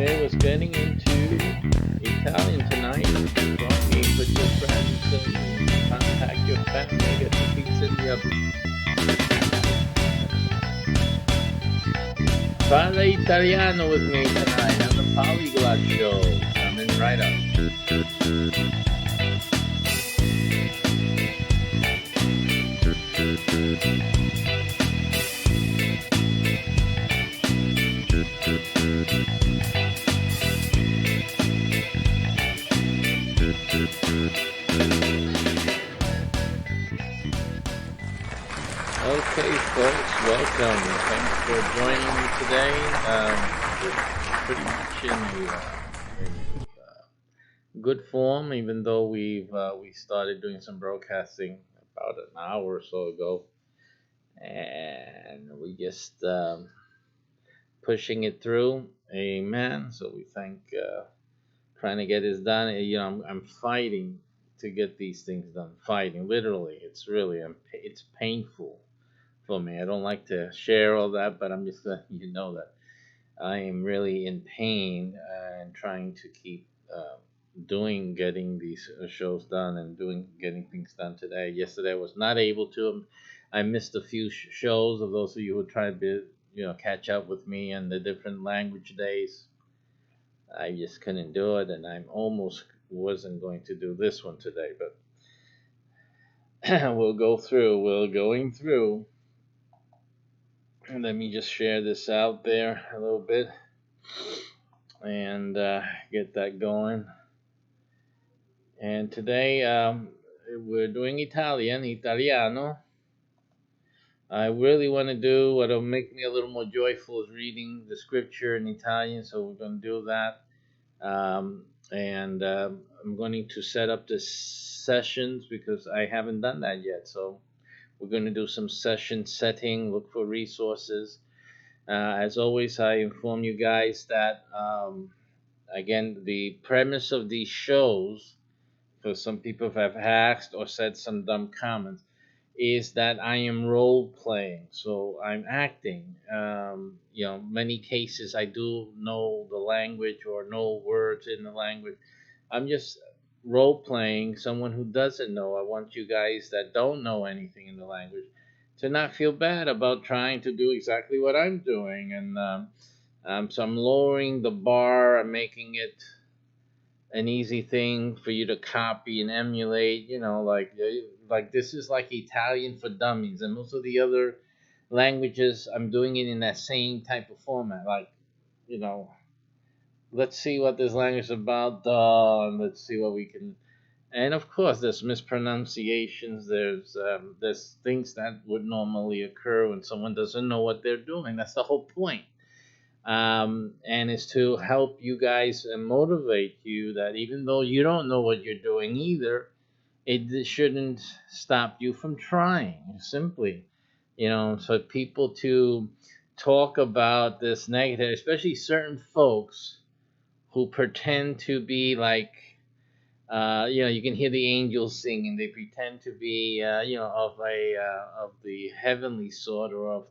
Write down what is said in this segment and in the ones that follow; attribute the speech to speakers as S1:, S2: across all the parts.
S1: Okay, was getting into Italian tonight. Join me, put your friends and contact your family, get the pizza in the oven. Parla Italiano with me tonight on the Polyglot Show. Coming right up. Okay, folks, welcome. Thanks for joining me today. We're pretty much in a good form, even though we started doing some broadcasting about an hour or so ago, and we just pushing it through. Amen. So we thank trying to get this done. I'm fighting to get these things done. Fighting, literally. It's really it's painful for me. I don't like to share all that, but I'm just letting you know that I am really in pain and trying to keep getting these shows done and getting things done today. Yesterday I was not able to. I missed a few shows of those of you who tried to catch up with me on the different language days. I just couldn't do it, and I almost wasn't going to do this one today, but we'll go through. We're going through. And let me just share this out there a little bit and get that going. And today we're doing Italiano. I really want to do what'll make me a little more joyful is reading the scripture in Italian, so we're going to do that. And I'm going to set up the sessions because I haven't done that yet. So we're going to do some session setting, look for resources. As always, I inform you guys that, again, the premise of these shows, because some people have asked or said some dumb comments, is that I am role playing. So I'm acting. Many cases I do know the language or know words in the language. I'm just role playing someone who doesn't know. I want you guys that don't know anything in the language to not feel bad about trying to do exactly what I'm doing. And so I'm lowering the bar. I'm making it an easy thing for you to copy and emulate. Like this is like Italian for dummies, and most of the other languages I'm doing it in that same type of format. Let's see what this language is about, and let's see what we can. And of course, there's mispronunciations. There's things that would normally occur when someone doesn't know what they're doing. That's the whole point. And it's to help you guys and motivate you that even though you don't know what you're doing either, it shouldn't stop you from trying. Simply, so people to talk about this negative, especially certain folks who pretend to be like. You can hear the angels singing. They pretend to be, of the heavenly sort or of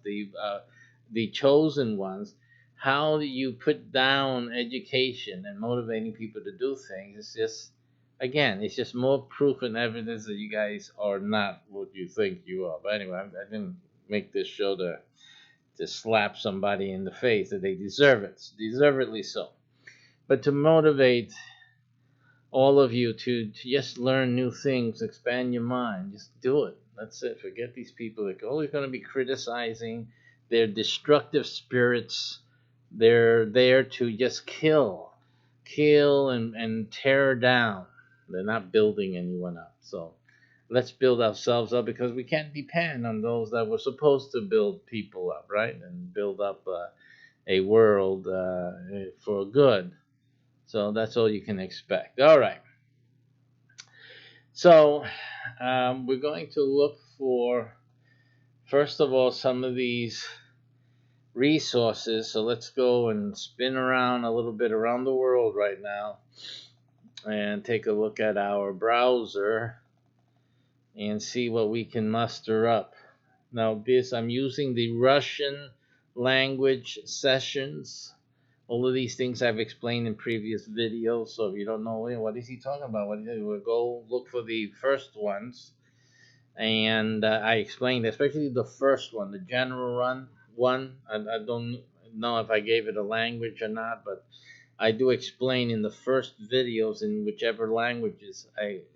S1: the chosen ones. How do you put down education and motivating people to do things? It's just more proof and evidence that you guys are not what you think you are. But anyway, I didn't make this show to slap somebody in the face that they deserve it, deservedly so. But to motivate all of you to just learn new things, expand your mind. Just do it. That's it. Forget these people that are always going to be criticizing. They're destructive spirits. They're there to just kill and tear down. They're not building anyone up. So let's build ourselves up, because we can't depend on those that were supposed to build people up, right? And build up a world for good. So that's all you can expect. All right. So we're going to look for, first of all, some of these resources. So let's go and spin around a little bit around the world right now and take a look at our browser and see what we can muster up. Now, this, I'm using the Russian language sessions. All of these things I've explained in previous videos. So if you don't know, what is he talking about? We'll go look for the first ones. And I explained, especially the first one, the general one. I don't know if I gave it a language or not, but I do explain in the first videos in whichever languages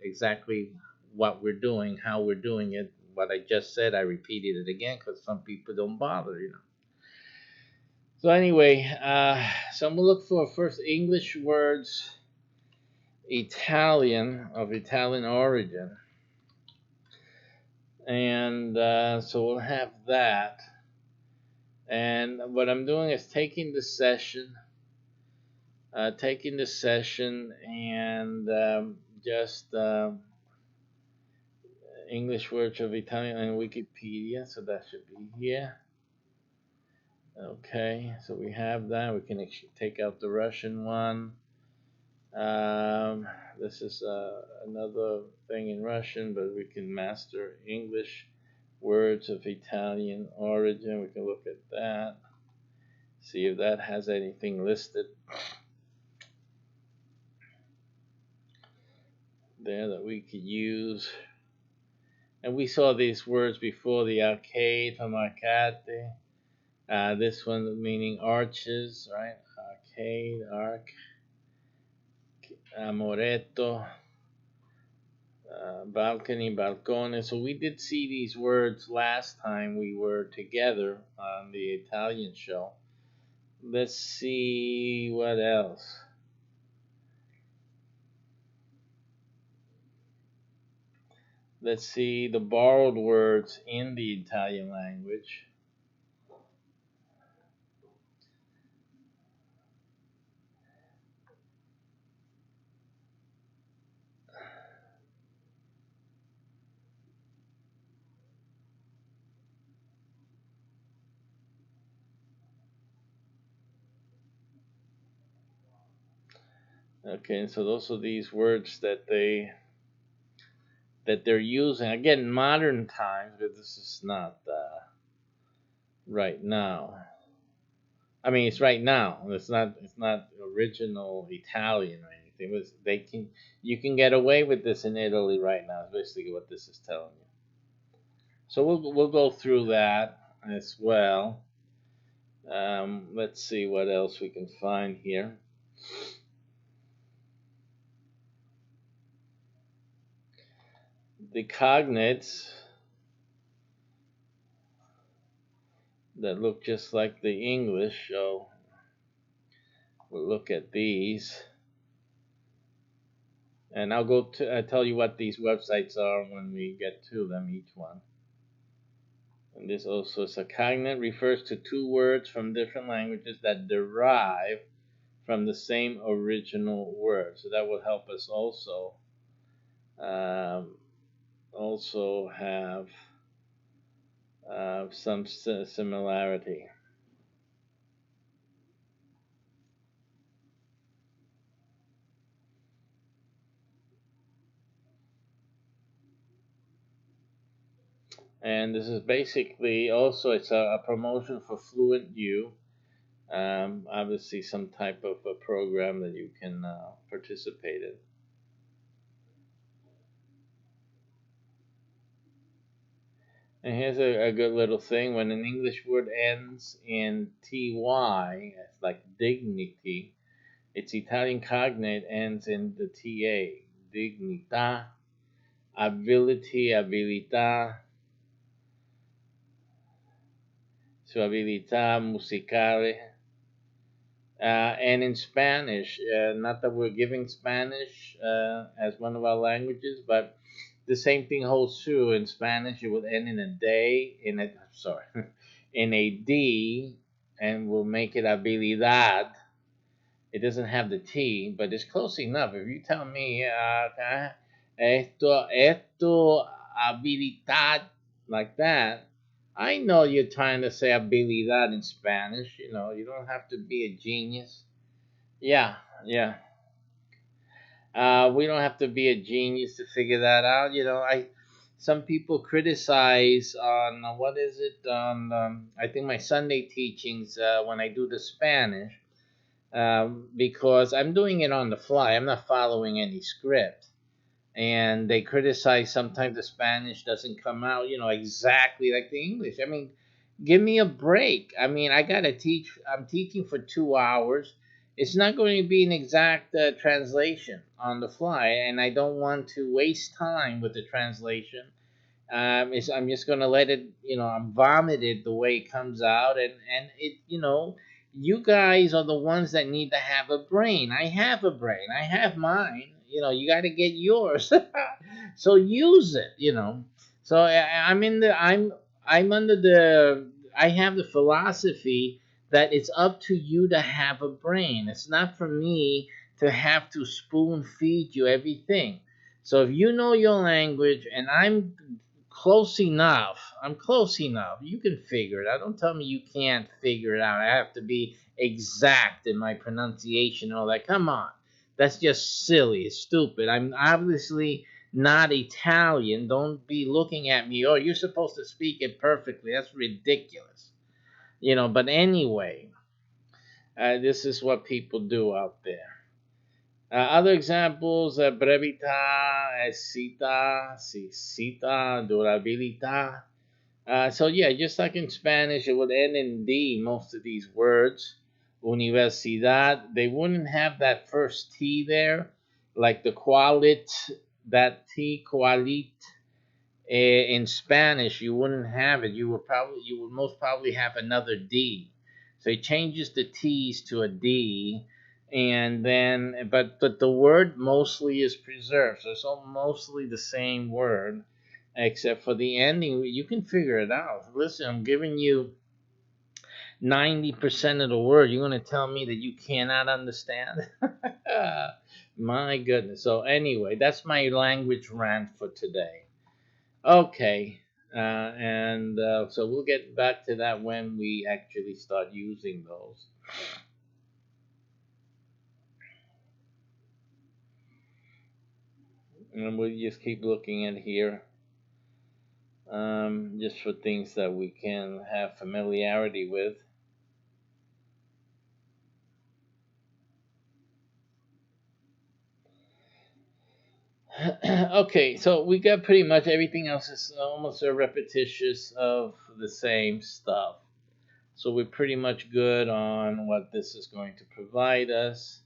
S1: exactly what we're doing, how we're doing it. What I just said, I repeated it again because some people don't bother. So anyway, so I'm gonna look for first English words, Italian of Italian origin, and so we'll have that. And what I'm doing is taking the session, and just English words of Italian and Wikipedia. So that should be here. Okay, so we have that. We can take out the Russian one. This is another thing in Russian, but we can master English words of Italian origin. We can look at that, see if that has anything listed there that we could use. And we saw these words before, the arcade from arcate. This one meaning arches, right? Arcade, arc, amoretto, balcony, balcone. So we did see these words last time we were together on the Italian show. Let's see what else. Let's see the borrowed words in the Italian language. Okay, so those are these words that they're using again modern times, but this is not right now. I mean, it's right now. It's not original Italian or anything. You can get away with this in Italy right now. Is basically what this is telling you. So we'll go through that as well. Let's see what else we can find here. The cognates that look just like the English, so we'll look at these. And I'll tell you what these websites are when we get to them, each one. And this also is a cognate, refers to two words from different languages that derive from the same original word. So that will help us also have some similarity. And this is basically also, it's a promotion for Fluent U. Obviously some type of a program that you can participate in. And here's a good little thing. When an English word ends in ty, it's like dignity, its Italian cognate ends in the ta. Dignità, ability, abilità, su abilità musicale. And in Spanish, not that we're giving Spanish as one of our languages, but the same thing holds true in Spanish. It would end in a day, in a D, and we'll make it habilidad. It doesn't have the T, but it's close enough. If you tell me, esto, habilidad, like that. I know you're trying to say habilidad in Spanish. You know, you don't have to be a genius. Yeah, yeah. We don't have to be a genius to figure that out. You know, some people criticize on what is it on I think my Sunday teachings when I do the Spanish because I'm doing it on the fly. I'm not following any script, and they criticize sometimes the Spanish doesn't come out, you know, exactly like the English. I mean, give me a break. I mean, I gotta teach. I'm teaching for 2 hours. It's not going to be an exact translation on the fly, and I don't want to waste time with the translation. I'm just gonna let it, you know, I'm vomited the way it comes out, and it, you know, you guys are the ones that need to have a brain. I have a brain. I have mine. You know, you got to get yours. So use it. You know. So I'm under the I have the philosophy that it's up to you to have a brain. It's not for me to have to spoon feed you everything. So if you know your language and close enough. I'm close enough. You can figure it out. Don't tell me you can't figure it out. I have to be exact in my pronunciation and all that. Come on. That's just silly. It's stupid. I'm obviously not Italian. Don't be looking at me. Oh, you're supposed to speak it perfectly. That's ridiculous. You know, but anyway, this is what people do out there. Other examples, brevità, cita, si cita, durabilità. So yeah, just like in Spanish, it would end in D, most of these words. Universidad, they wouldn't have that first T there, like the qualit, that T, qualit. In Spanish, you wouldn't have it. You would most probably have another D. So it changes the T's to a D, and then but the word mostly is preserved. So it's all mostly the same word, except for the ending. You can figure it out. Listen, I'm giving you 90% of the word. You're gonna tell me that you cannot understand? My goodness. So anyway, that's my language rant for today. Okay. And so we'll get back to that when we actually start using those. And we'll just keep looking at here just for things that we can have familiarity with. Okay, so we got pretty much everything else is almost a repetitious of the same stuff. So we're pretty much good on what this is going to provide us.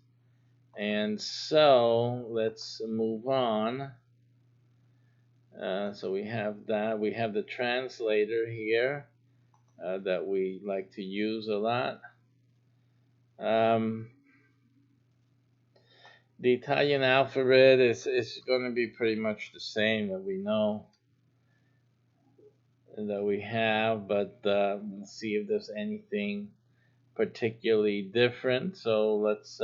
S1: And so let's move on. So we have that. We have the translator here that we like to use a lot. Um, the Italian alphabet is going to be pretty much the same that we know that we have, but let's see if there's anything particularly different. So let's.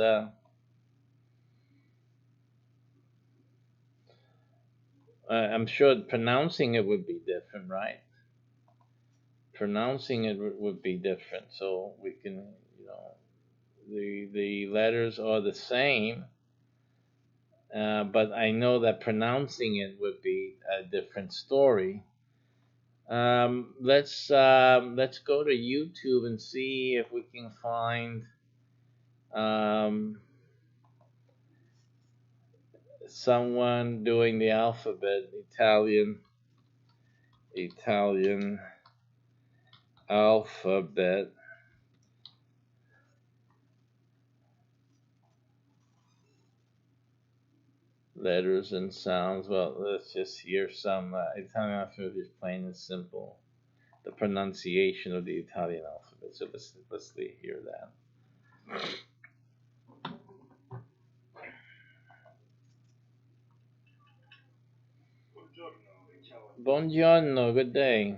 S1: I'm sure pronouncing it would be different, right? Pronouncing it would be different, so we can, you know, the letters are the same, but I know that pronouncing it would be a different story. Let's go to YouTube and see if we can find um, someone doing the alphabet, Italian alphabet. Letters and sounds. Well, let's just hear some Italian alphabet is plain and simple. The pronunciation of the Italian alphabet. So let's hear that. Buongiorno, good day.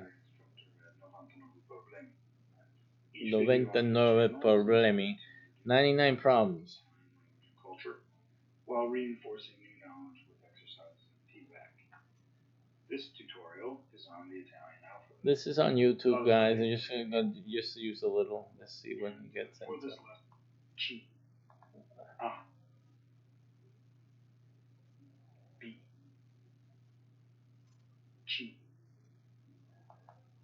S1: 99 problemi. 99 problems. This is on YouTube, guys. I'm just gonna just use a little. Let's see when he gets into.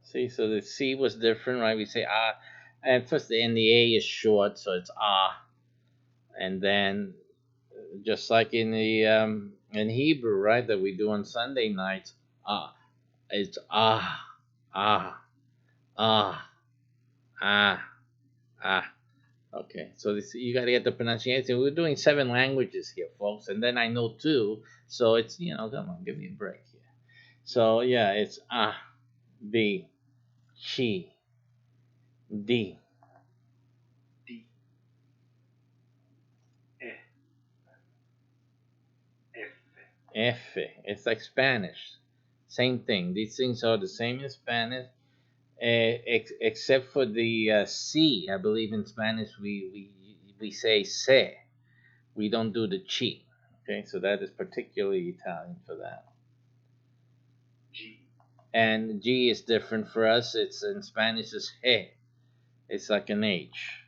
S1: See, so the C was different, right? We say ah, and first and the A is short, so it's ah, and then just like in Hebrew, right, that we do on Sunday nights, ah, it's ah, ah, ah, ah, ah. Okay, so this, you got to get the pronunciation. We're doing 7 languages here, folks, and then I know 2, so it's come on, give me a break here. So yeah, it's ah, B, chi, D, F. It's like Spanish. Same thing. These things are the same in Spanish, except for the C. I believe in Spanish we say se. We don't do the chi. Okay, so that is particularly Italian for that. And G is different for us. It's in Spanish is he. It's like an H.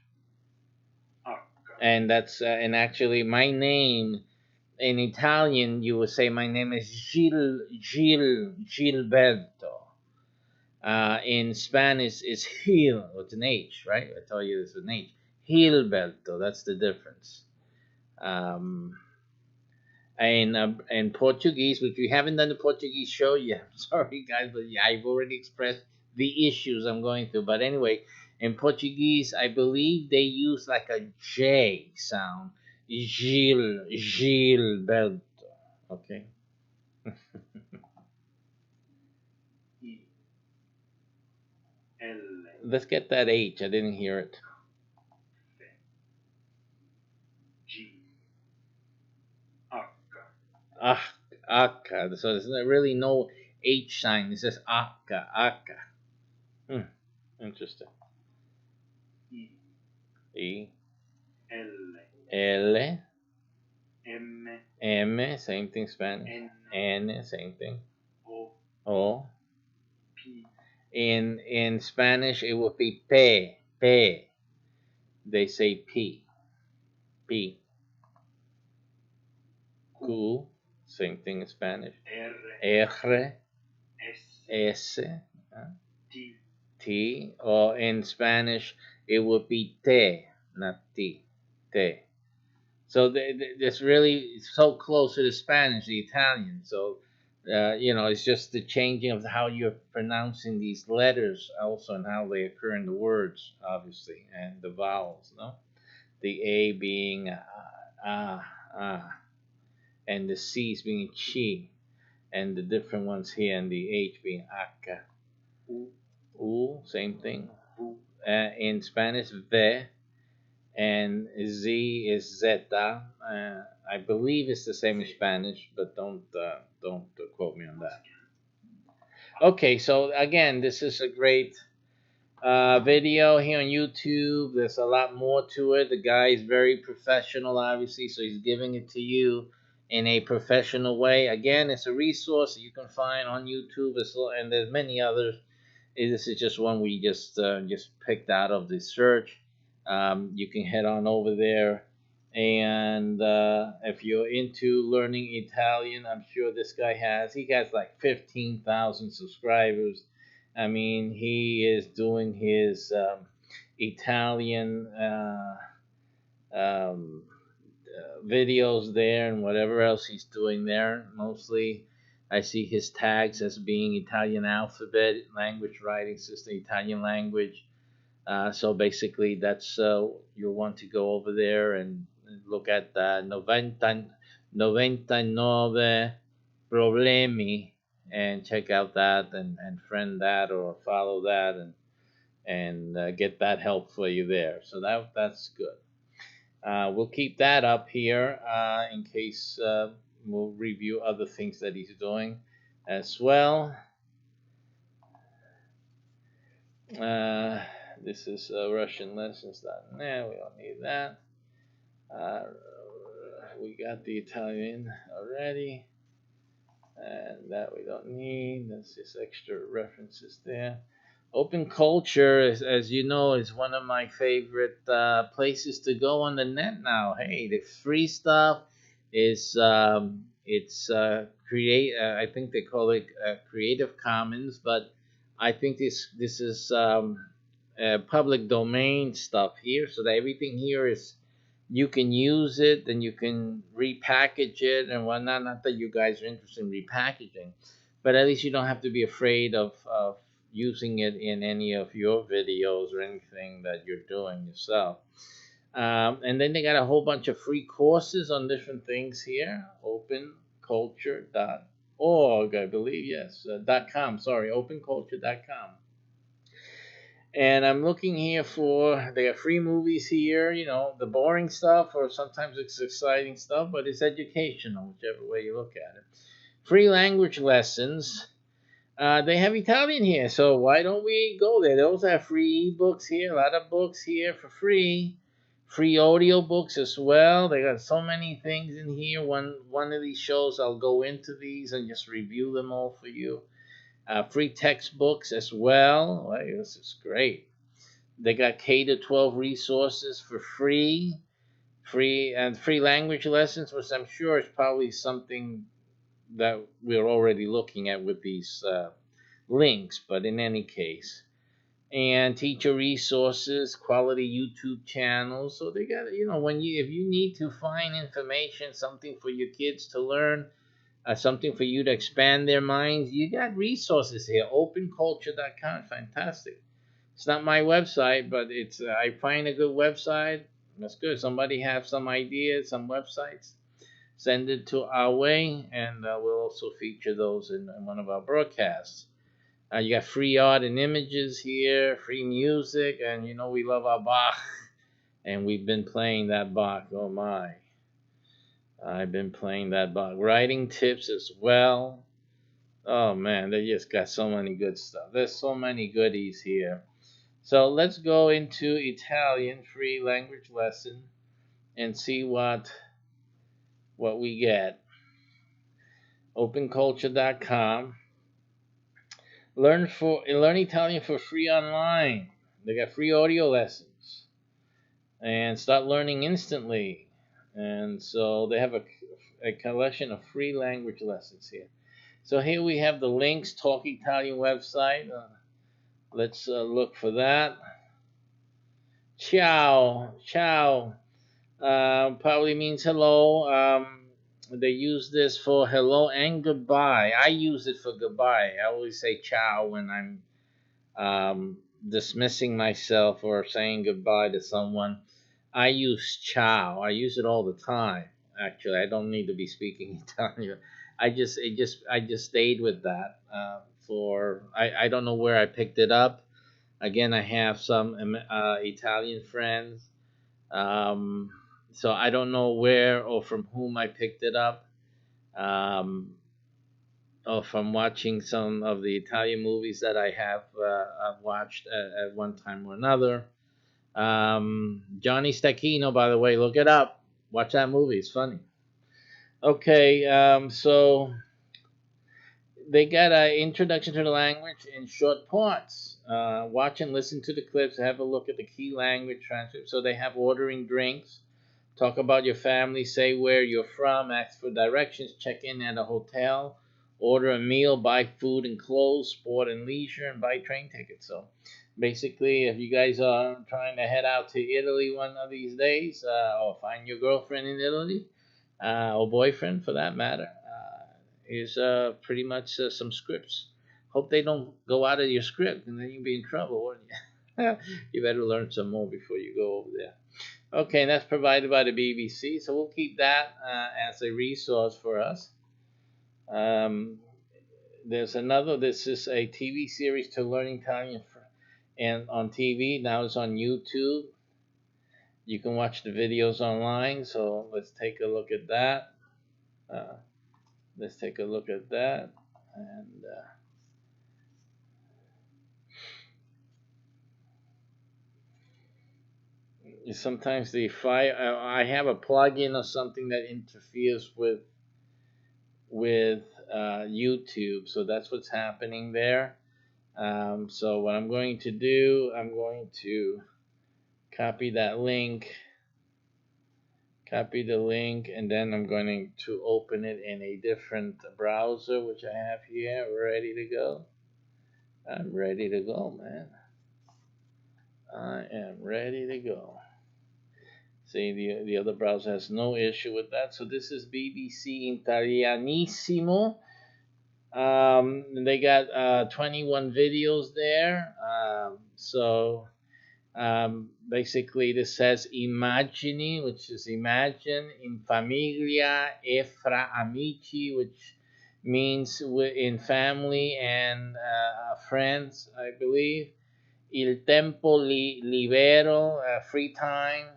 S1: And that's and actually my name in Italian you would say my name is Gilberto. In Spanish it's Gil with an H, right? I tell you it's an H. Gilberto. That's the difference. Um, and Portuguese, which we haven't done the Portuguese show yet. I'm sorry, guys, but yeah, I've already expressed the issues I'm going through. But anyway, in Portuguese, I believe they use like a J sound. Gilberto. Okay. Let's get that H. I didn't hear it. Ah, Aka. So there's really no H sign. It says Aka, Aka. Interesting. E, L, M, same thing Spanish. N, same thing. O. In Spanish, it would be P, P. They say P, P. Q, same thing in Spanish. R, S, T. Or in Spanish, it would be T, not T, T. So it's really so close to the Spanish, the Italian. So, it's just the changing of how you're pronouncing these letters, also, and how they occur in the words, obviously, and the vowels. No, the A being ah, and the C's being chi, and the different ones here, and the H being aka. U, same thing. In Spanish, ve, and Z is zeta. I believe it's the same in Spanish, but don't quote me on that. Okay, so again, this is a great video here on YouTube. There's a lot more to it. The guy is very professional, obviously, so he's giving it to you in a professional way. Again, it's a resource that you can find on YouTube, and there's many others. This is just one we just picked out of the search. You can head on over there, and if you're into learning Italian, I'm sure this guy he has like 15,000 subscribers. I mean, he is doing his Italian videos there, and whatever else he's doing there. Mostly I see his tags as being Italian alphabet, language writing system, Italian language. So basically, that's you'll want to go over there and look at 99 problemi, and check out that, and friend that or follow that, and get that help for you there. So that's good. We'll keep that up here in case we'll review other things that he's doing as well. This is Russian lessons. Nah, we don't need that. We got the Italian already. And that we don't need. That's just extra references there. Open culture, as you know, is one of my favorite places to go on the net now. Hey, the free stuff is it's create. I think they call it Creative Commons, but I think this is public domain stuff here, so that everything here is you can use it and you can repackage it and whatnot. Not that you guys are interested in repackaging, but at least you don't have to be afraid of using it in any of your videos or anything that you're doing yourself. And then they got a whole bunch of free courses on different things here. Openculture.org, I believe, yes. .com, sorry, openculture.com. And I'm looking here for, they have free movies here, the boring stuff, or sometimes it's exciting stuff, but it's educational, whichever way you look at it. Free language lessons. They have Italian here, so why don't we go there? They also have free ebooks here, a lot of books here for free. Free audio books as well. They got so many things in here. One of these shows, I'll go into these and just review them all for you. Free textbooks as well. Wow, this is great. They got K to 12 resources for free language lessons, which I'm sure is probably something that we're already looking at with these links. But in any case, and teacher resources, quality YouTube channels. So they got when if you need to find information, something for your kids to learn, something for you to expand their minds, you got resources here. Openculture.com, fantastic. It's not my website, but it's I find a good website. That's good. Somebody have some ideas, some websites. Send it to our way, and we'll also feature those in one of our broadcasts. You got free art and images here, free music, and we love our Bach, and we've been playing that Bach. Oh my, I've been playing that Bach. Writing tips as well. Oh man, they just got so many good stuff. There's so many goodies here. So let's go into Italian free language lesson and see what we get. Openculture.com. Learn Italian for free online. They got free audio lessons and start learning instantly. And so they have a collection of free language lessons here. So here we have the links. Talk Italian website. Let's look for that. Ciao, ciao. Probably means hello. They use this for hello and goodbye. I use it for goodbye. I always say ciao when I'm dismissing myself or saying goodbye to someone. I use ciao. I use it all the time. Actually, I don't need to be speaking Italian. I just stayed with that I don't know where I picked it up. Again, I have some Italian friends, um, so I don't know where or from whom I picked it up, or from watching some of the Italian movies that I've watched at one time or another. Johnny Stecchino, by the way, look it up. Watch that movie; it's funny. Okay, so they got an introduction to the language in short parts. Watch and listen to the clips. Have a look at the key language transcript. So they have ordering drinks. Talk about your family. Say where you're from. Ask for directions. Check in at a hotel. Order a meal. Buy food and clothes. Sport and leisure. And buy train tickets. So basically, if you guys are trying to head out to Italy one of these days, or find your girlfriend in Italy, or boyfriend for that matter, is pretty much some scripts. Hope they don't go out of your script and then you'll be in trouble, won't you? You better learn some more before you go over there. Okay, and that's provided by the BBC, so we'll keep that as a resource for us. There's another. This is a TV series to learn Italian, and on TV now it's on YouTube. You can watch the videos online. So let's take a look at that. Uh, let's take a look at that, and sometimes the file. I have a plugin or something that interferes with YouTube. So that's what's happening there. So what I'm going to do, I'm going to copy that link, copy the link, and then I'm going to open it in a different browser, which I have here, ready to go. I'm ready to go, man. I am ready to go. See, the other browser has no issue with that. So this is BBC Italianissimo. They got 21 videos there. Basically, this says immagini, which is imagine, in famiglia e fra amici, which means in family and friends, I believe. Il tempo libero, free time.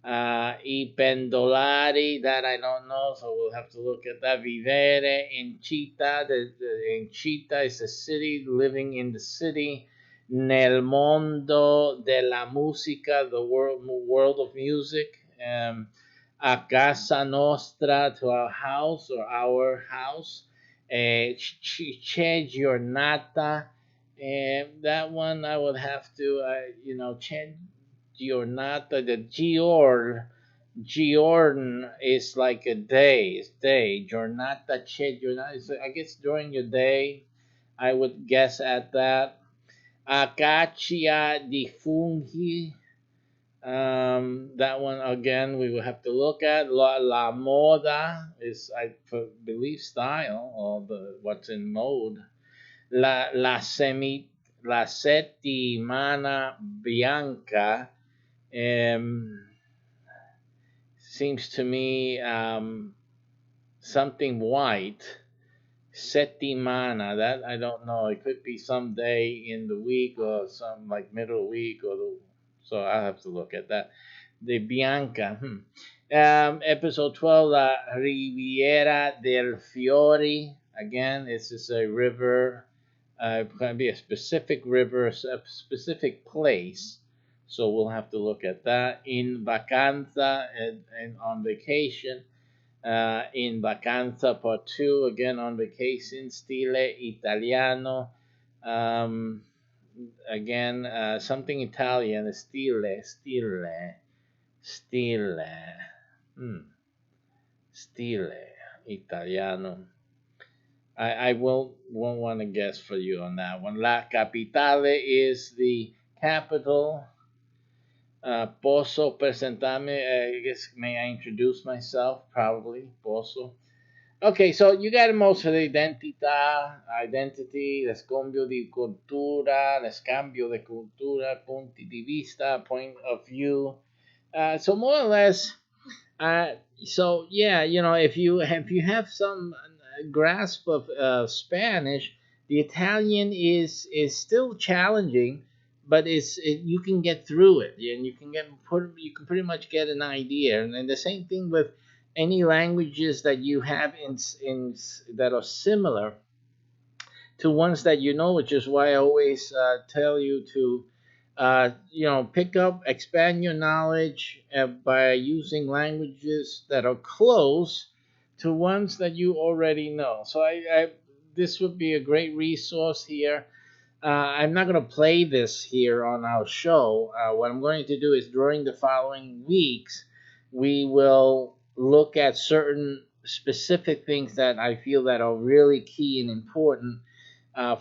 S1: I pendolari, that I don't know, so we'll have to look at that. Vivere in città, in città is a city, living in the city. Nel mondo della musica, the world of music. A casa nostra, to our house or our house. C'è giornata. That one I would have to, change giornata. The giorn is like a day. It's day. Giornata, c'è giornata. So I guess during your day, I would guess at that. Acacia di funghi. That one again we will have to look at. La moda is, I believe, style, or what's in mode. La settimana bianca. Seems to me something white. Settimana, that I don't know. It could be some day in the week or some like middle week so I'll have to look at that. The Bianca. Episode 12, La Riviera del Fiori. Again, this is a river. It's going to be a specific river, a specific place. So we'll have to look at that. In vacanza, and on vacation. In vacanza part 2, again on vacation. Stile italiano. Again, something Italian. Stile. Stile italiano. I won't want to guess for you on that one. La capitale is the capital. Posso presentarme? I guess, may I introduce myself? Probably. Posso. Okay, so you got most of the identity, l'escambio di cultura, l'escambio de cultura, punti di vista, point of view. So more or less, so yeah, if you have some grasp of Spanish, the Italian is still challenging, but you can get through it, and you can pretty much get an idea. And the same thing with any languages that you have in that are similar to ones that you know, which is why I always tell you to expand your knowledge by using languages that are close to ones that you already know. So this would be a great resource here. I'm not going to play this here on our show. What I'm going to do is during the following weeks, we will look at certain specific things that I feel that are really key and important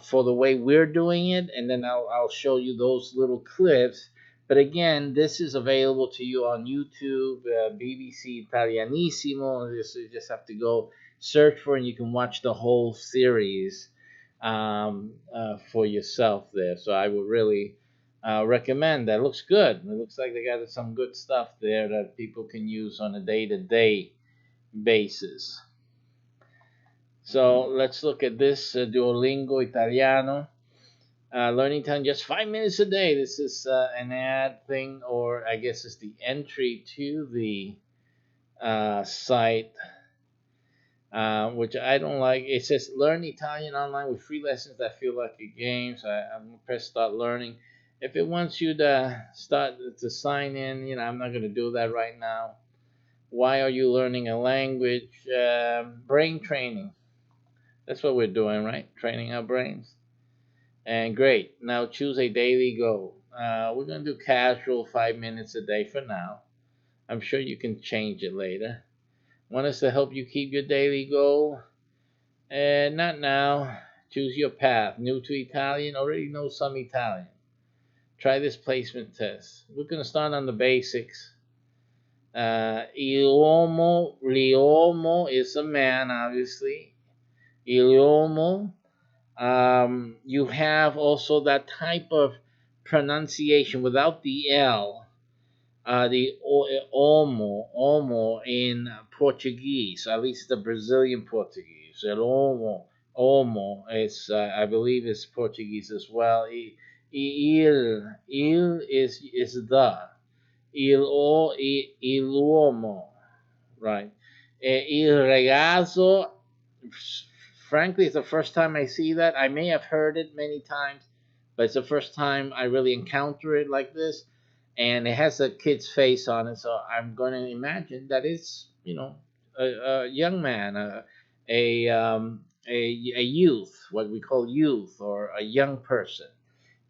S1: for the way we're doing it, and then I'll show you those little clips. But again, this is available to you on YouTube, BBC Italianissimo. You just have to go search for it, and you can watch the whole series for yourself there. So I would really recommend that. It looks good. It looks like they got some good stuff there that people can use on a day-to-day basis. So let's look at this Duolingo Italiano. Learning time just 5 minutes a day. This is an ad thing, or I guess it's the entry to the site, which I don't like. It says learn Italian online with free lessons that feel like a game. So I'm going to press start learning. If it wants you to start to sign in, I'm not going to do that right now. Why are you learning a language? Brain training. That's what we're doing, right? Training our brains. And great. Now choose a daily goal. We're going to do casual 5 minutes a day for now. I'm sure you can change it later. Want us to help you keep your daily goal? Not now. Choose your path. New to Italian, already know some Italian. Try this placement test. We're going to start on the basics. L'uomo is a man, obviously. Il uomo. You have also that type of pronunciation without the L. The omo in Portuguese, at least the Brazilian Portuguese. El omo is, I believe, is Portuguese as well. Il is the. Il uomo, right? Il ragazzo, frankly, it's the first time I see that. I may have heard it many times, but it's the first time I really encounter it like this. And it has a kid's face on it, so I'm going to imagine that it's, a young man, a youth, what we call youth, or a young person.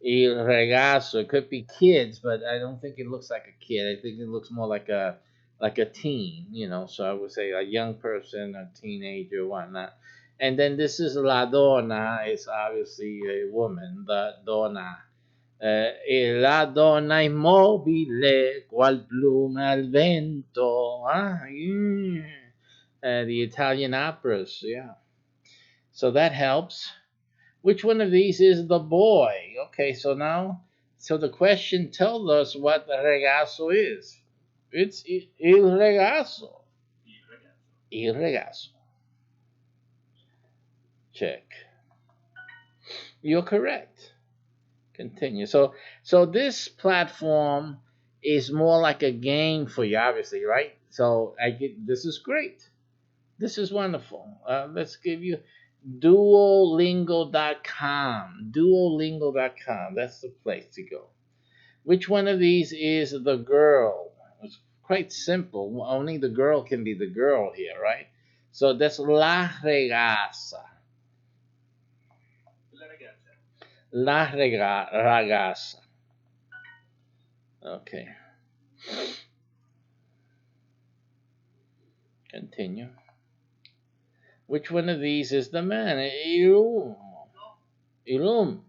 S1: Il ragazzo. It could be kids, but I don't think it looks like a kid. I think it looks more like a teen, So I would say a young person, a teenager, whatnot. And then this is la donna. It's obviously a woman, the donna. E la donna immobile, qual pluma al vento. Yeah. The Italian operas, yeah. So that helps. Which one of these is the boy? Okay, so the question tells us what the ragazzo is. It's il ragazzo. Il ragazzo. Check. You're correct. Continue. So this platform is more like a game for you, obviously, right? So this is great. This is wonderful. Let's give you Duolingo.com. Duolingo.com. That's the place to go. Which one of these is the girl? It's quite simple. Only the girl can be the girl here, right? So that's la ragazza. La ragazza. Okay. Continue. Which one of these is the man? Ilum. Ilum.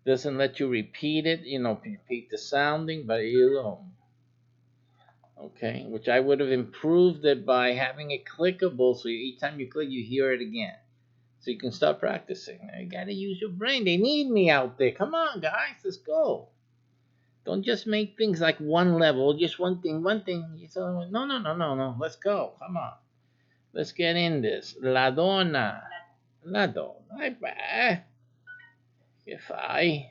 S1: Doesn't let you repeat it, repeat the sounding, but ilum. Okay, which I would have improved it by having it clickable, so each time you click, you hear it again. So you can start practicing. You gotta use your brain. They need me out there. Come on, guys, let's go. Don't just make things like one level, just one thing. No. Let's go. Come on. Let's get in this. La donna. La donna. Che fai?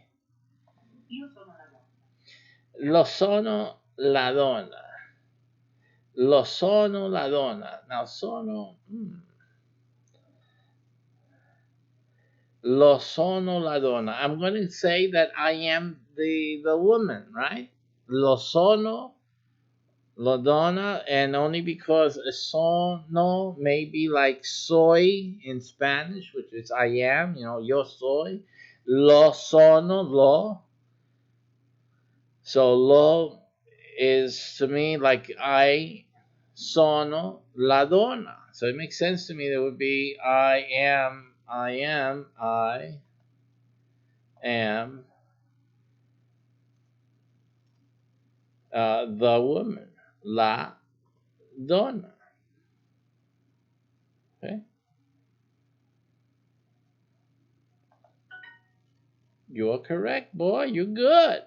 S1: Lo sono la donna. Lo sono la donna. Now sono. Lo sono la donna. I'm going to say that I am the woman, right? Lo sono la donna, and only because sono may be like soy in Spanish, which is I am, yo soy. Lo sono, lo. So lo is to me like I sono la donna. So it makes sense to me that it would be I am the woman, la donna. Okay, you're correct, boy. You're good.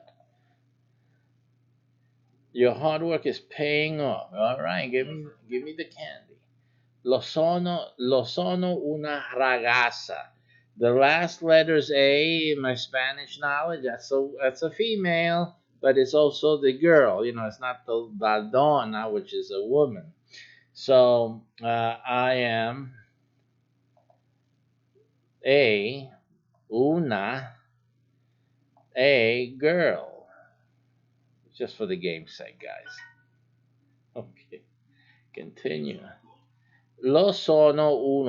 S1: Your hard work is paying off. All right, give me the candy. Lo sono una ragazza. The last letter is A in my Spanish knowledge. That's a female, but it's also the girl. It's not the la donna, which is a woman. So I am a girl. just for the game's sake, guys. Okay, continue. Lo sono un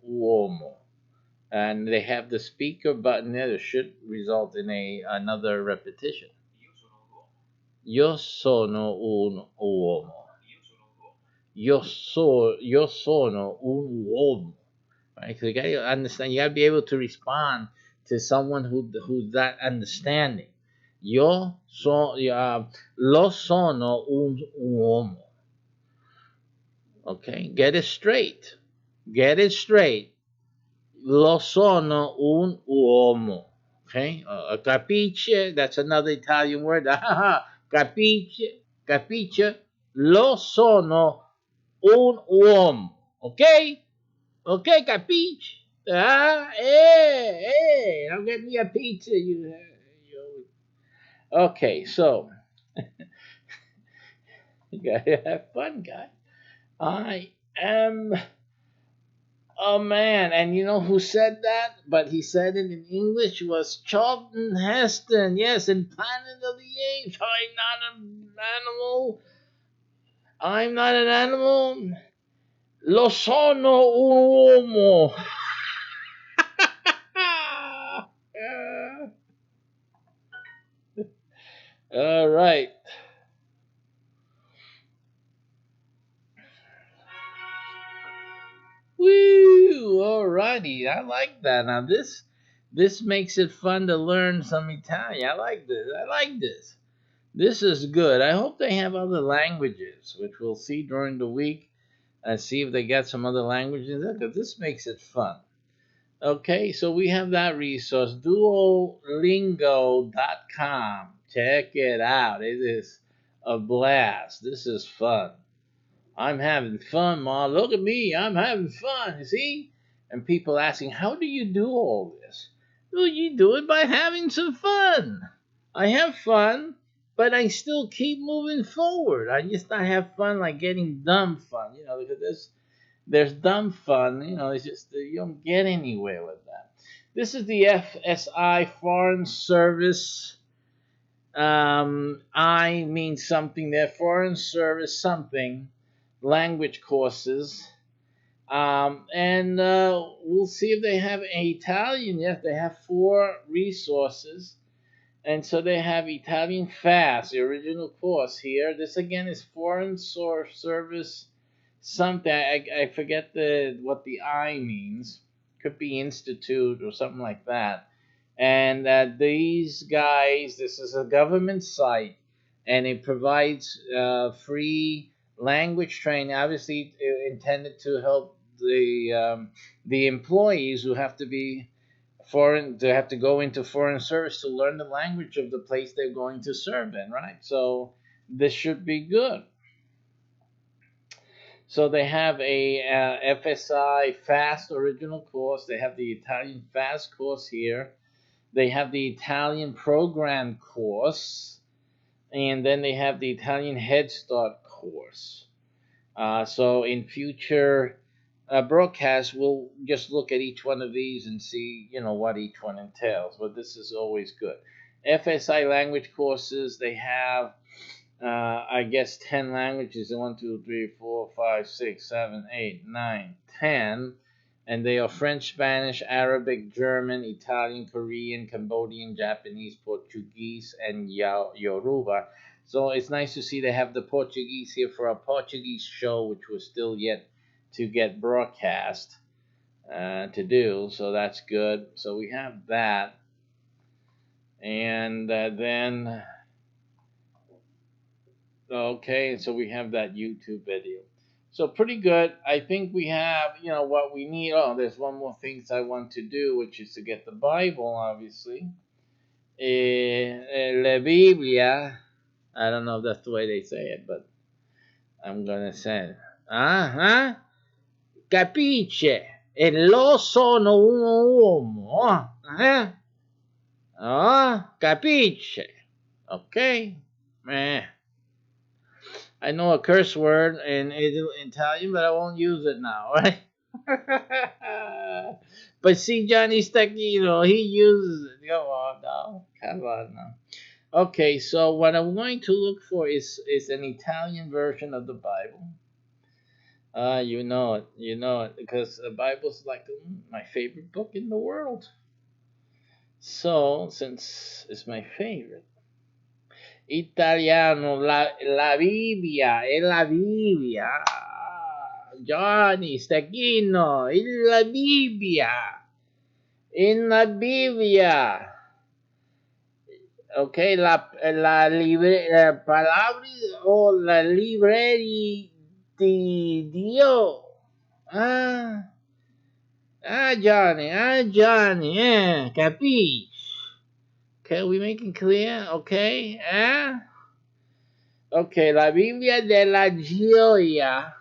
S1: uomo. And they have the speaker button there that should result in another repetition. Io sono un uomo. Io sono un uomo. Right? So you gotta understand. You gotta be able to respond to someone who's that understanding. Lo sono un uomo. Okay, get it straight. Get it straight. Lo sono un uomo. Okay, capiche? That's another Italian word. Capiche? Capiche? Lo sono un uomo. Okay? Okay, capiche? Hey, don't get me a pizza. Okay, so you gotta have fun, guys. I am a man, and you know who said that? But he said it in English was Charlton Heston. Yes, in Planet of the Apes. I'm not an animal. I'm not an animal. Lo sono un uomo. All right. Woo! Alrighty, I like that. Now this makes it fun to learn some Italian. I like this. I like this. This is good. I hope they have other languages, which we'll see during the week. And see if they get some other languages because this makes it fun. Okay, so we have that resource, Duolingo.com. Check it out. It is a blast. This is fun. I'm having fun, Ma. Look at me. I'm having fun. You see? And people asking, how do you do all this? Well, you do it by having some fun. I have fun, but I still keep moving forward. I just not have fun like getting dumb fun, because there's dumb fun, it's just you don't get anywhere with that. This is the FSI Foreign Service. I means something there. Foreign Service something. Language courses. And we'll see if they have Italian. Yes, they have 4 resources. And so they have Italian Fast, the original course here. This again is Foreign Service something. I forget what the I means. Could be institute or something like that. And these guys, this is a government site, and it provides free language training. Obviously, intended to help the employees who have to be foreign, to have to go into foreign service to learn the language of the place they're going to serve in, right? So this should be good. So they have a FSI Fast original course. They have the Italian Fast course here. They have the Italian Program course. And then they have the Italian Head Start course. So in future broadcasts, we'll just look at each one of these and see, what each one entails. But this is always good. FSI language courses, they have I guess 10 languages. 1, 2, 3, 4, 5, 6, 7, 8, 9, 10. And they are French, Spanish, Arabic, German, Italian, Korean, Cambodian, Japanese, Portuguese, and Yoruba. So it's nice to see they have the Portuguese here for a Portuguese show, which was still yet to get broadcast to do. So that's good. So we have that. And then... Okay, so we have that YouTube video. So pretty good. I think we have, what we need. Oh, there's one more thing I want to do, which is to get the Bible, obviously. La Biblia. I don't know if that's the way they say it, but I'm going to say it. Uh-huh. Capisce? E lo sono un uomo. Capisce? Okay. I know a curse word in Italian, but I won't use it now, right? But see, Johnny Stecky, he uses it. Come on now. Okay, so what I'm going to look for is an Italian version of the Bible. You know it, because the Bible's like my favorite book in the world. So, since it's my favorite, italiano, la Bibbia, è la Bibbia. Johnny, Stachino, la Bibbia. In la Bibbia. Ok, palabra o la librería di Dio. Ah, Johnny, capisci? Okay, we making clear? Okay, Okay, la Biblia della Gioia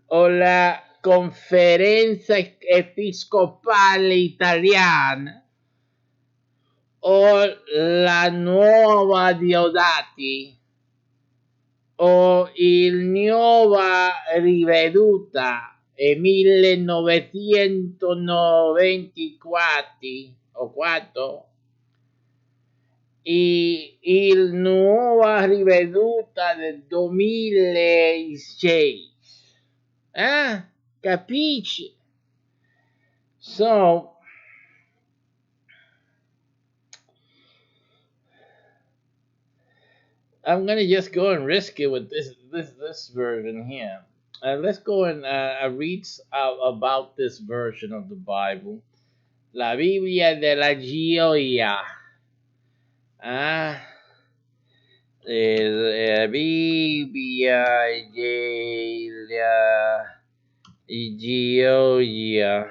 S1: o la Conferenza Episcopale Italiana o la Nuova Diodati o il Nuova Riveduta e 1994 o 4 e il Nuova Riveduta del 2006. Capisci? So, I'm gonna just go and risk it with this version here. Let's go and read about this version of the Bible. La Biblia della Gioia. Ah, la Biblia della Gioia.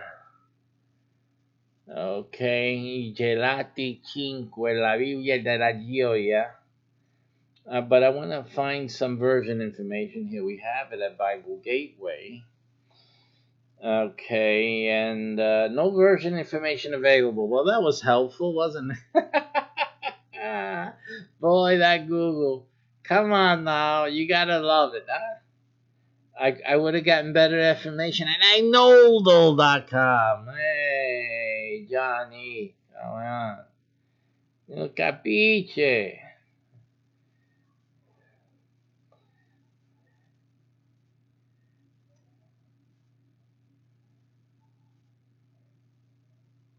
S1: Okay, gelati 5, la Biblia della Gioia. But I want to find some version information here. We have it at Bible Gateway. Okay, and no version information available. Well, that was helpful, wasn't it? Boy, that Google. Come on now, you gotta love it. Huh? I would have gotten better information at iknowdle.com. Hey, Johnny, come on. Non capisce.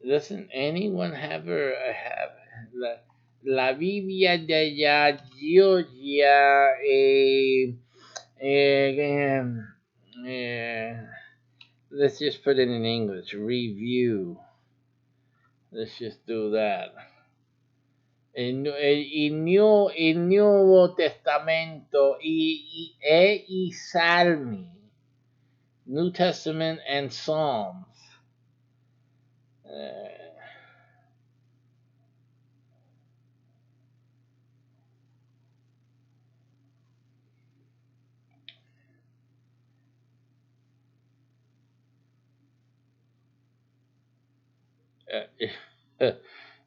S1: Doesn't anyone have la Biblia della Georgia eh, let's just put it in English. Review. Let's just do that. Il Nuovo Testamento e i Salmi. New Testament and Psalms.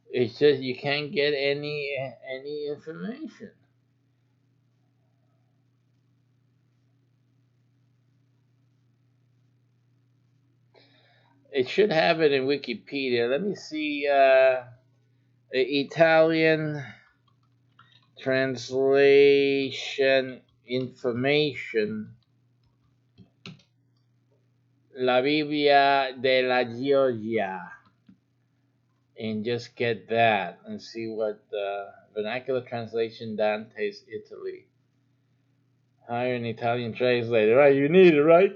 S1: It's just you can't get any information. It should have it in Wikipedia. Let me see. Italian translation information. La Biblia della Georgia. And just get that and see what vernacular translation Dante's Italy. Hire an Italian translator. Right, you need it, right?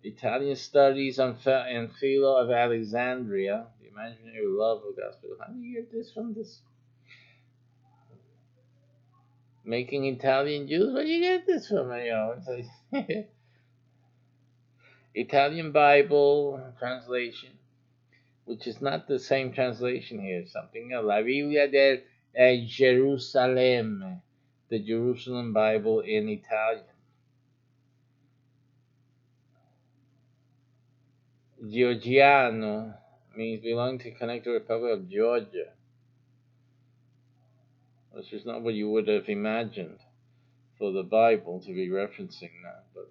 S1: Italian studies on and Philo of Alexandria. The imaginary love of gospel. How do you get this from this? Making Italian Jews? Where do you get this from? Italian Bible translation, which is not the same translation here. Something else. La Biblia del Gerusalemme, the Jerusalem Bible in Italian. Georgiano means belonging to connect the Republic of Georgia, which is not what you would have imagined for the Bible to be referencing that. But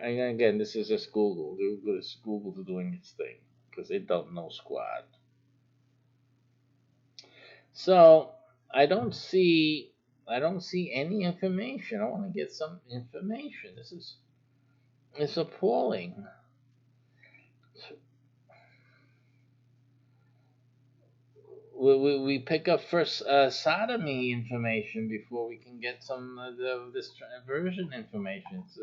S1: again, this is just Google. Google's doing its thing because it don't know squat. So I don't see any information. I want to get some information. This is it's appalling. We pick up first sodomy information before we can get some of this version information. It's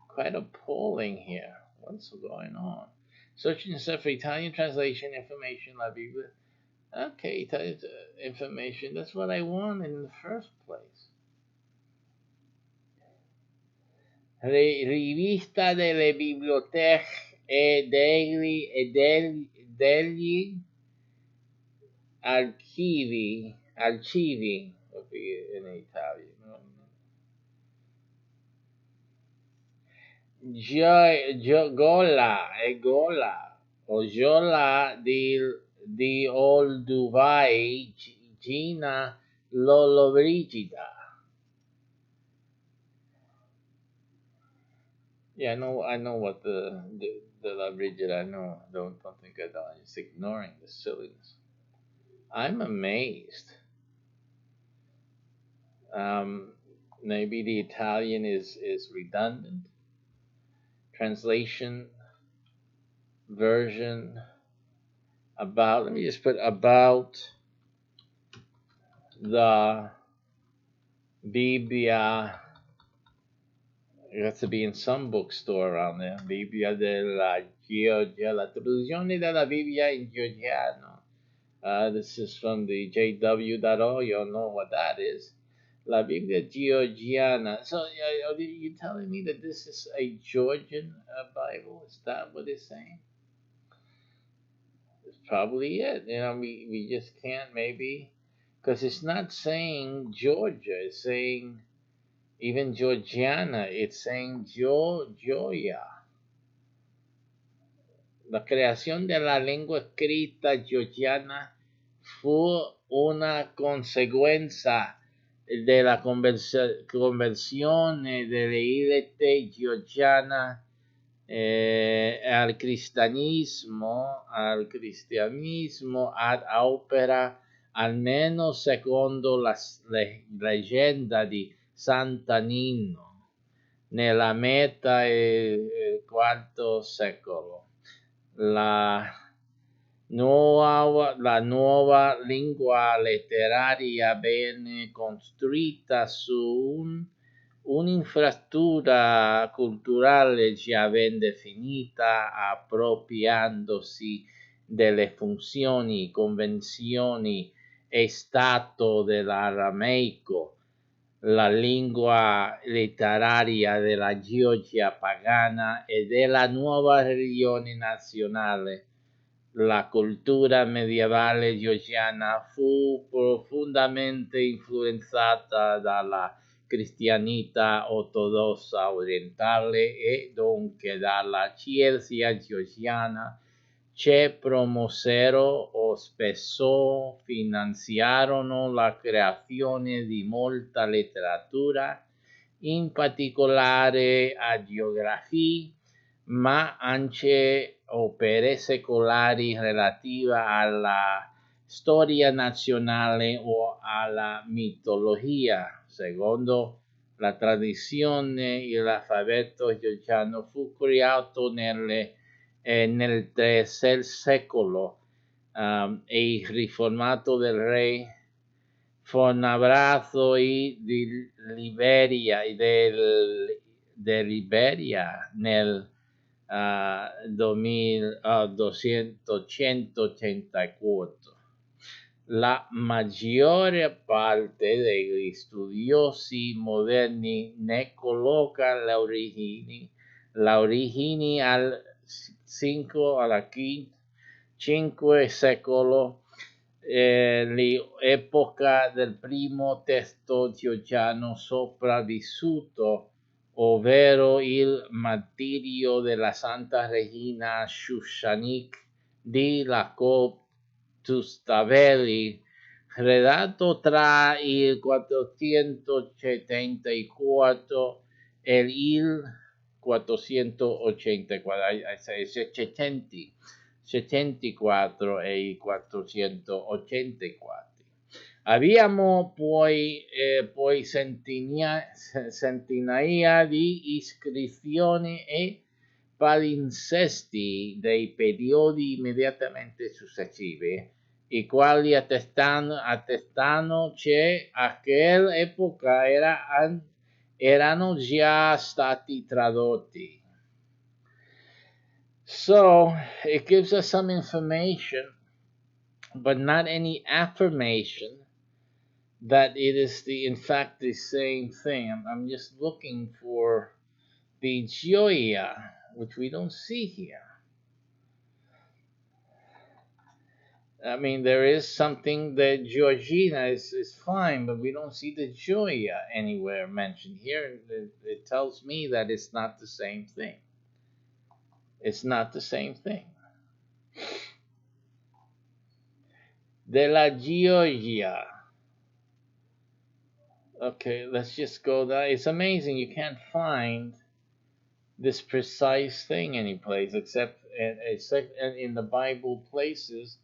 S1: quite appalling here. What's going on? Searching for Italian translation information, La Biblia. Okay, Italian information. That's what I want in the first place. Rivista delle biblioteche degli archivi would be in Italian. Gola o Giola di Olduvai Gina Lollobrigida. Yeah, I know what the La Brigida. I know. Don't think I don't. I'm just ignoring the silliness. I'm amazed. Um, Maybe the Italian is redundant. Translation version about. Let me just put about the Bibbia. It has to be in some bookstore around there. Bibbia della Georgia. La traduzione della Bibbia in georgiano. This is from the JW.org. You'll know what that is. La Biblia Georgiana. So are you telling me that this is a Georgian Bible? Is that what it's saying? It's probably it. We just can't maybe, because it's not saying Georgia. It's saying even Georgiana. It's saying Georgia. La creación de la lengua escrita georgiana fue una consecuencia de la conversión de la élite georgiana al cristianismo ad opera, almeno secondo la leggenda di Sant'Anino, nella metà del IV secolo. La nuova lingua letteraria venne costruita su un'infrastruttura culturale già ben definita, appropriandosi delle funzioni, convenzioni e stato dell'arameico, la lingua letteraria della Georgia pagana e della nuova religione nazionale. La cultura medievale georgiana fu profondamente influenzata dalla cristianità ortodossa orientale e dunque dalla Chiesa georgiana, che promossero o spesso finanziarono la creazione di molta letteratura, in particolare geografia, ma anche opere secolari relative alla storia nazionale o alla mitologia. Secondo la tradizione, l'alfabeto georgiano fu creato nel III secolo e riformato del re Fornabrazo di Liberia nel 2284. La maggiore parte degli studiosi moderni ne colloca le origini al 5 alla 5 secolo, l'epoca del primo testo georgiano sopravvissuto, ovvero il martirio della Santa Regina Shushanik di Jacob Tustavelli, redatto tra il 474 e il 484 e il 484. Abbiamo poi centinaia di iscrizioni e palinsesti dei periodi immediatamente successivi, i quali attestano che a quell'epoca erano già stati tradotti. So it gives us some information, but not any affirmation that it is in fact the same thing. I'm just looking for the gioia, which we don't see here. I mean, there is something that Georgina is fine, but we don't see the gioia anywhere mentioned here. It tells me that it's not the same thing. It's not the same thing. Della Georgia. Okay, let's just go there. It's amazing you can't find this precise thing anyplace except in the Bible places,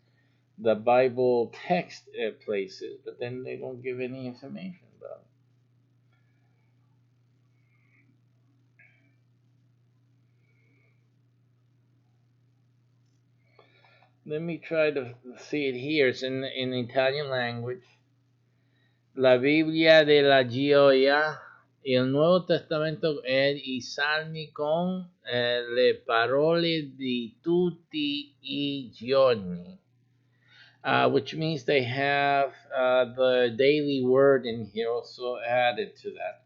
S1: the Bible text places, but then they don't give any information about it. Let me try to see it here. It's in Italian language. La Bibbia della Gioia, il Nuovo Testamento e i Salmi con le parole di tutti i giorni. Which means they have the daily word in here also added to that.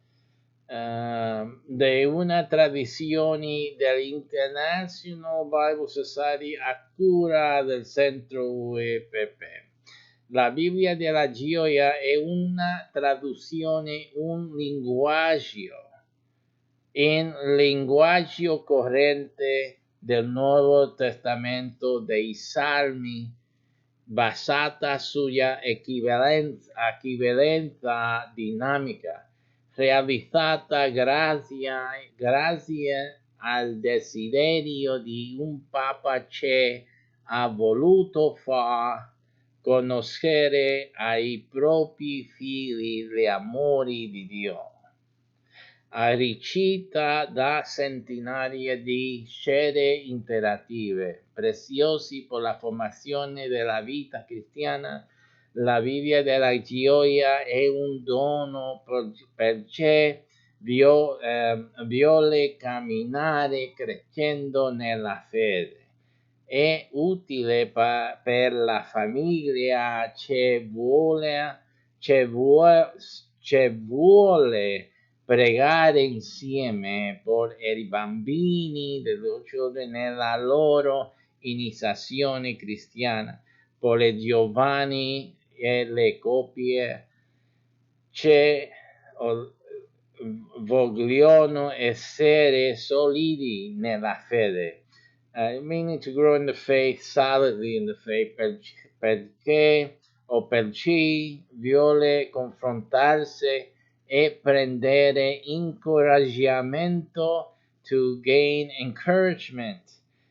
S1: De una tradizione dell'International Bible Society a cura del centro UEPP. La Bibbia della Gioia è una traduzione, un linguaggio, in linguaggio corrente del Nuovo Testamento dei Salmi, basata sulla equivalenza dinamica, realizzata grazie al desiderio di un Papa che ha voluto far conoscere ai propri figli gli amori di Dio. Arricchita da centinaia di scene interattive, preziosi per la formazione della vita cristiana, la Bibbia della gioia è un dono perché vuole camminare crescendo nella fede. È utile per la famiglia che vuole pregare insieme per i bambini, the little children, nella loro iniziazione cristiana, per le giovani e le coppie che vogliono essere solidi nella fede. Meaning to grow in the faith, solidly in the faith, perché o per chi vuole confrontarsi e prendere incoraggiamento, to gain encouragement,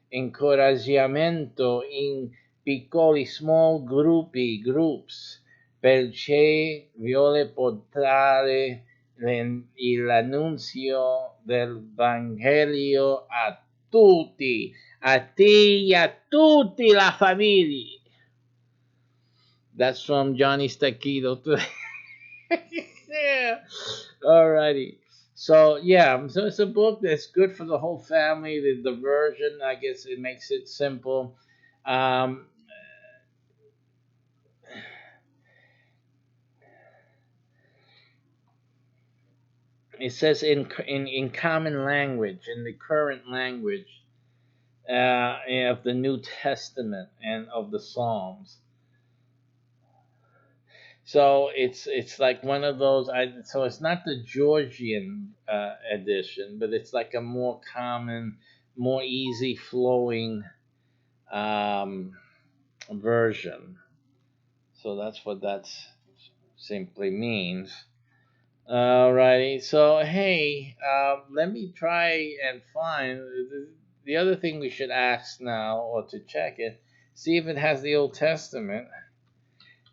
S1: incoraggiamento in piccoli small groups, perché vuole portare l'annunzio del Vangelo a tutti, a te e a tutti la famiglia. That's from Johnny Stacchito. Yeah. Alrighty. So yeah, so it's a book that's good for the whole family. The version, I guess, it makes it simple. It says in common language, in the current language of the New Testament and of the Psalms. So it's like one of those. So it's not the Georgian edition, but it's like a more common, more easy flowing version. So that's what that simply means. Alrighty. So hey, let me try and find the other thing we should ask now, or to check it, see if it has the Old Testament.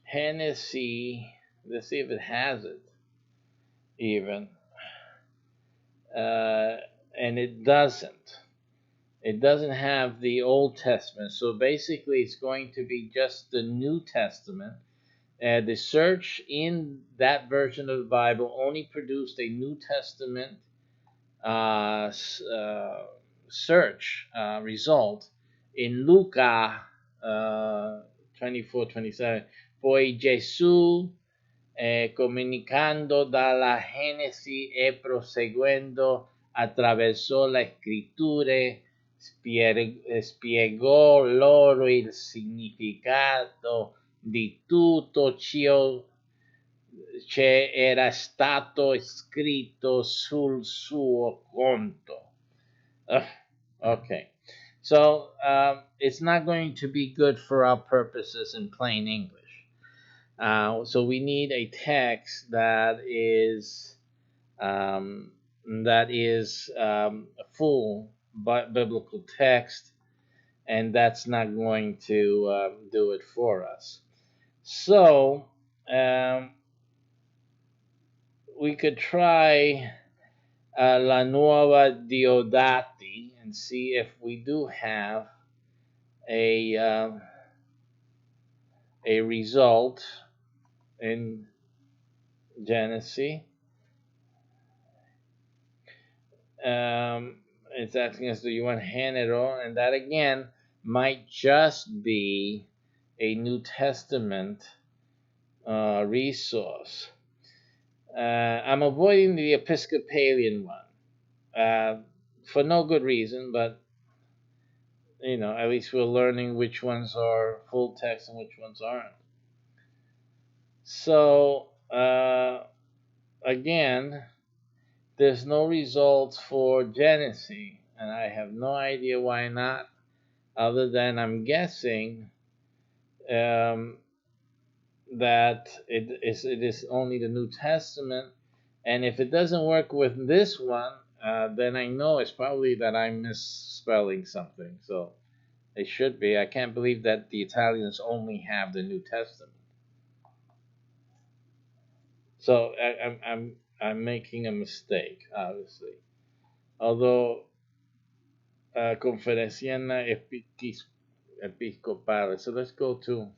S1: Hennessy Let's see if it has it even. And it doesn't. It doesn't have the Old Testament. So basically, it's going to be just the New Testament. The search in that version of the Bible only produced a New Testament uh, search result in Luca 24:27. Poi Gesù, comunicando dalla Genesi e proseguendo attraverso le scritture, spiegò loro il significato di tutto ciò che era stato scritto sul suo conto. Okay, so it's not going to be good for our purposes in plain English. So we need a text um, that is a full biblical text, and that's not going to do it for us. So we could try La Nuova Diodati and see if we do have a a result in Genesis. It's asking us, do you want género? And that again might just be a New Testament resource. I'm avoiding the Episcopalian one for no good reason, but at least we're learning which ones are full text and which ones aren't. So again, there's no results for Genesis, and I have no idea why not, other than I'm guessing that it is only the New Testament, and if it doesn't work with this one, then I know it's probably that I'm misspelling something. So it should be. I can't believe that the Italians only have the New Testament. So I'm making a mistake, obviously. Although Conferenciana Episcopale. So let's go to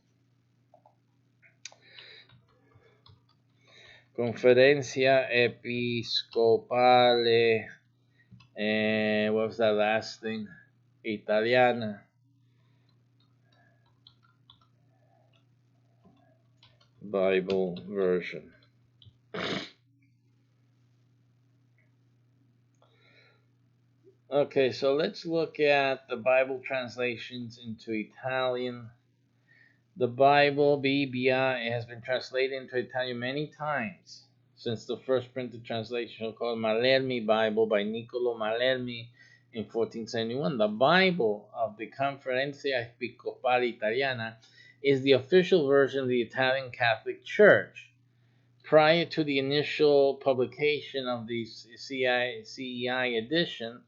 S1: Conferencia Episcopale. And what was that last thing? Italiana. Bible version. Okay, so let's look at the Bible translations into Italian. The Bible, Bibbia, has been translated into Italian many times since the first printed translation called Malermi Bible by Niccolo Malermi in 1471. The Bible of the Conferencia Episcopale Italiana is the official version of the Italian Catholic Church. Prior to the initial publication of the CEI edition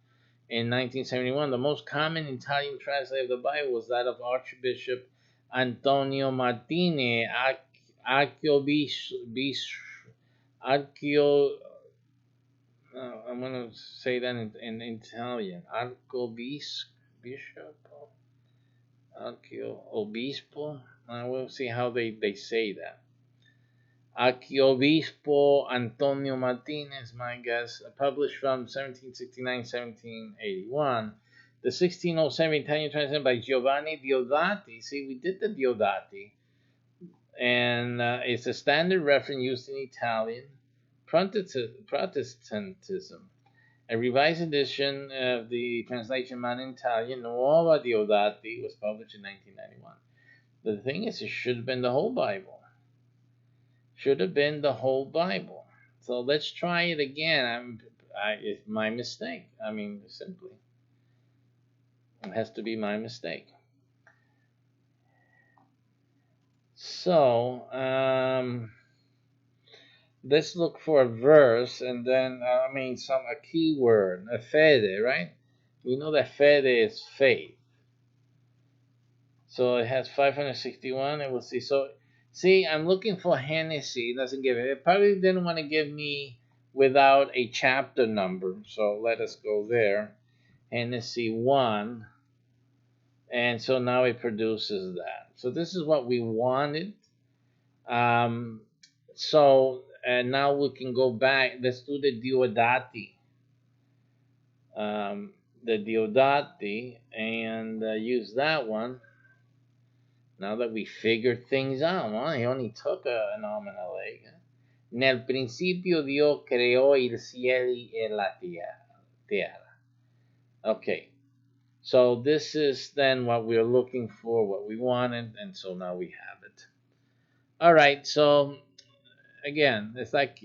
S1: in 1971, the most common Italian translation of the Bible was that of Archbishop Antonio Martini, I'm going to say that in Italian. Archiobispo. We'll see how they say that. Archiobispo Antonio Martinez, my guess, published from 1769-1781. The 1607 Italian translation by Giovanni Diodati. See, we did the Diodati. And it's a standard reference used in Italian Protestantism. A revised edition of the translation man in Italian, Nuova Diodati, was published in 1991. The thing is, it should have been the whole Bible. Should have been the whole Bible. So let's try it again. It's my mistake. Simply. It has to be my mistake. So, let's look for a verse and then, a keyword, a fede, right? We know that fede is faith. So it has 561, and we'll see. So See, I'm looking for Hennessy. It doesn't give it. It probably didn't want to give me without a chapter number. So let us go there. Hennessy 1. And so now it produces that. So this is what we wanted. Um, so and now we can go back. Let's do the Diodati. Um, the Diodati and use that one. Now that we figured things out, well, it only took a nominal egg. Nel principio Dio creò il cieli e la tierra. Okay, so this is then what we're looking for, what we wanted, and so now we have it. All right, so again, it's like,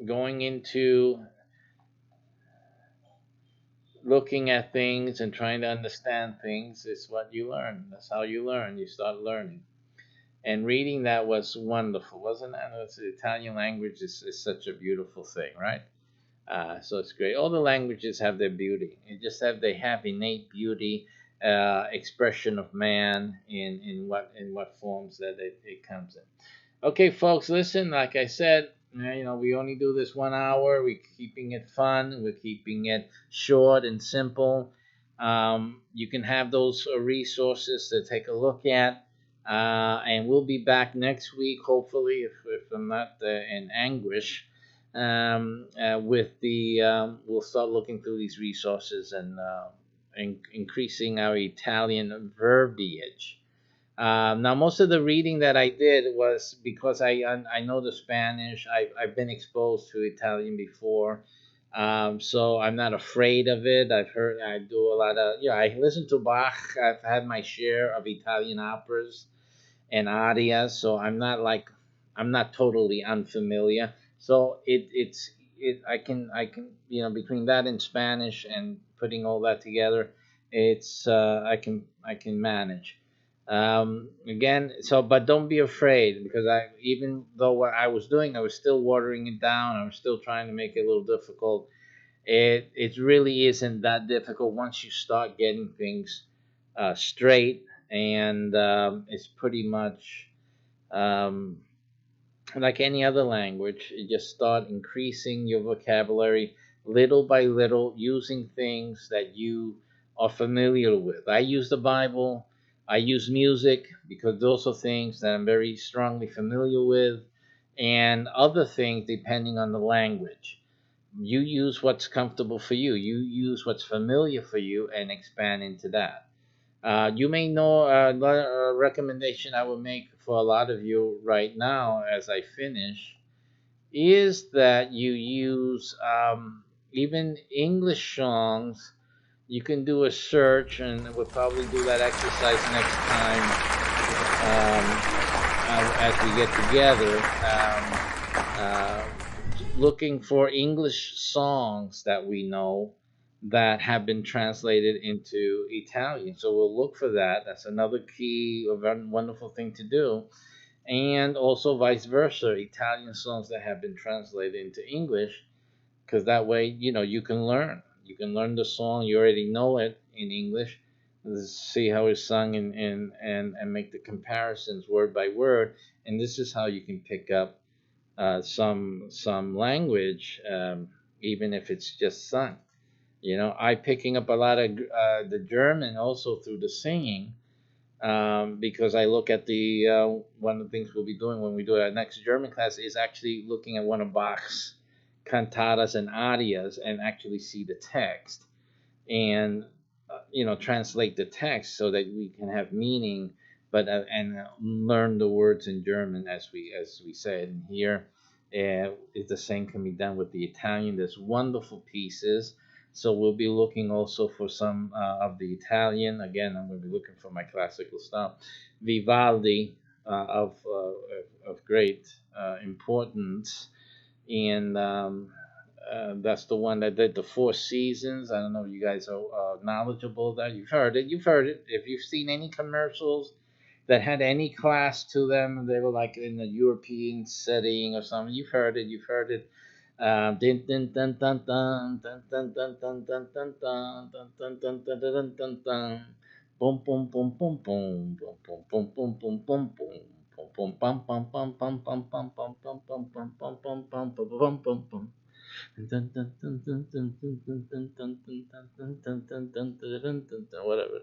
S1: going into looking at things and trying to understand things is what you learn. That's how you learn. You start learning. And reading that was wonderful, wasn't it? It's the Italian language is such a beautiful thing, right? So it's great. All the languages have their beauty. They have innate beauty, expression of man in what forms that it comes in. Okay, folks, listen. Like I said, we only do this 1 hour. We're keeping it fun. We're keeping it short and simple. You can have those resources to take a look at. And we'll be back next week, hopefully, if I'm not in anguish. With the We'll start looking through these resources and increasing our Italian verbiage. Now, most of the reading that I did was because I know the Spanish. I've been exposed to Italian before, so I'm not afraid of it. I do a lot of I listen to Bach. I've had my share of Italian operas and arias, so I'm not totally unfamiliar. So I can between that and Spanish and putting all that together, it's I can manage. Again, so but don't be afraid, because I even though what I was doing, I was still watering it down. I was still trying to make it a little difficult. It really isn't that difficult once you start getting things straight, and it's pretty much um, like any other language. You just start increasing your vocabulary little by little, using things that you are familiar with. I use the Bible. I use music because those are things that I'm very strongly familiar with, and other things depending on the language. You use what's comfortable for you. You use what's familiar for you and expand into that. You may know a recommendation I would make for a lot of you right now as I finish is that you use even English songs. You can do a search, and we'll probably do that exercise next time as we get together. Looking for English songs that we know that have been translated into Italian. So we'll look for that. That's another key, a very wonderful thing to do. And also vice versa, Italian songs that have been translated into English, because that way, you can learn. You can learn the song. You already know it in English. See how it's sung and make the comparisons word by word. And this is how you can pick up some language, even if it's just sung. I picking up a lot of the German also through the singing, because I look at the one of the things we'll be doing when we do our next German class is actually looking at one of Bach's cantatas and arias and actually see the text and translate the text so that we can have meaning, but and learn the words in German as we said. And here the same can be done with the Italian. There's wonderful pieces, so we'll be looking also for some of the Italian. Again, I'm going to be looking for my classical stuff. Vivaldi, of great importance, and that's the one that did the Four Seasons. I don't know if you guys are knowledgeable of that. You've heard it. You've heard it. If you've seen any commercials that had any class to them, they were like in a European setting or something. You've heard it. You've heard it. Dun dun dun dun dun dun dun dun dun dun dun dun dun dun dun dun dun dun. Boom, boom, boom, boom, boom, boom, boom, boom, boom, boom, boom, boom. Boom, boom, bum, bum, bum, bum, bum, bum, bum, bum, bum, bum, bum, bum, bum, bum, bum, bum, bum. Whatever.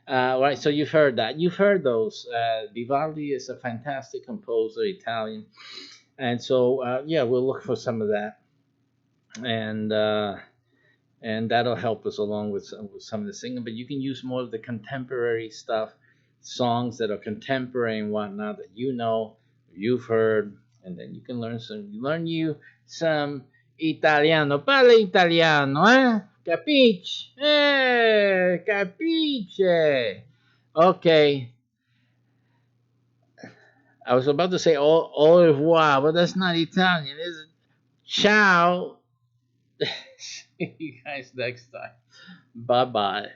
S1: Right, so you've heard that. You've heard those. Vivaldi is a fantastic composer, Italian, and so yeah, we'll look for some of that, and that'll help us along with some of the singing. But you can use more of the contemporary stuff, songs that are contemporary and whatnot that you've heard, and then you can learn you some Italiano. Parla Italiano, eh? Capiche? Capiche? Okay. I was about to say au revoir, but that's not Italian, is it? Ciao. See you guys next time. Bye bye.